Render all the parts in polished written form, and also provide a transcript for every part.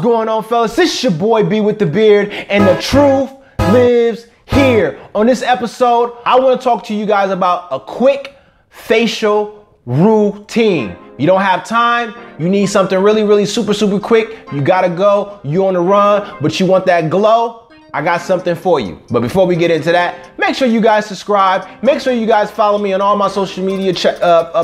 going on, fellas? This your boy B with the beard, and the truth lives here. On this episode, I want to talk to you guys about a quick facial routine. You don't have time, you need something really super quick, you gotta go, you on the run, but you want that glow, I got something for you. But before we get into that, make sure you guys subscribe, make sure you guys follow me on all my social media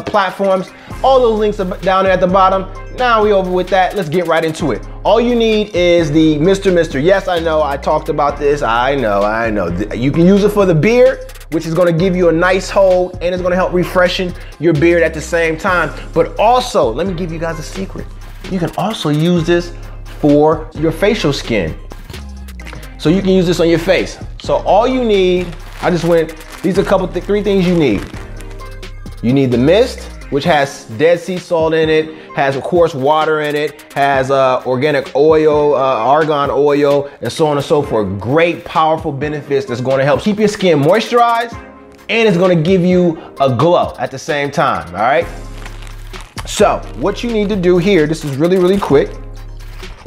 platforms. All those links are down there at the bottom. Now we over with that, let's get right into it. All you need is the Mr. Yes, I know, I talked about this, I know. You can use it for the beard, which is gonna give you a nice hold, and it's gonna help refreshen your beard at the same time. But also, let me give you guys a secret. You can also use this for your facial skin. So you can use this on your face. So all you need, these are three things you need. You need the mist, which has Dead Sea salt in it, has of course water in it, has organic oil, argan oil, and so on and so forth. Great, powerful benefits that's gonna help keep your skin moisturized, and it's gonna give you a glow at the same time, all right? So what you need to do here, this is really quick.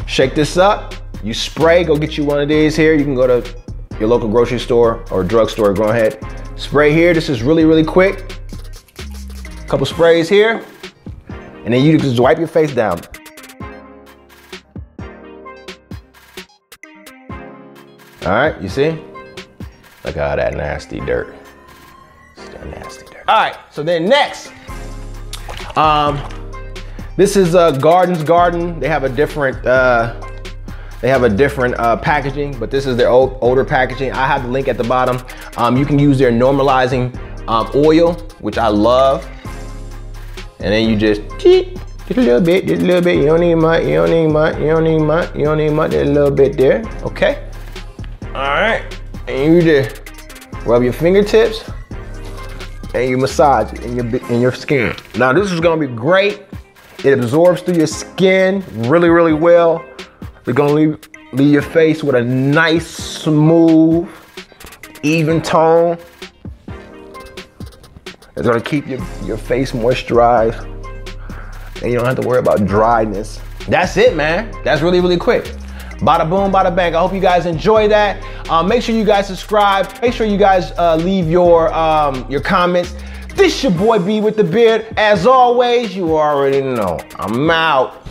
Shake this up, you spray, go get you one of these here. You can go to your local grocery store or drugstore, go ahead. Spray here, this is really quick. Couple sprays here, and then you just wipe your face down. All right, you see? Look at all that nasty dirt. It's that nasty dirt. All right, so then next, this is Garden's Garden. They have a different packaging, but this is their older packaging. I have the link at the bottom. You can use their normalizing oil, which I love. And then you just a little bit, You don't need much, just a little bit there, okay? All right, and you just rub your fingertips and you massage it in your skin. Now this is gonna be great. It absorbs through your skin really well. It's gonna leave your face with a nice, smooth, even tone. It's gonna keep your face moisturized, and you don't have to worry about dryness. That's it, man. That's really quick. Bada boom, bada bang. I hope you guys enjoy that. Make sure you guys subscribe. Make sure you guys leave your comments. This your boy B with the beard. As always, you already know. I'm out.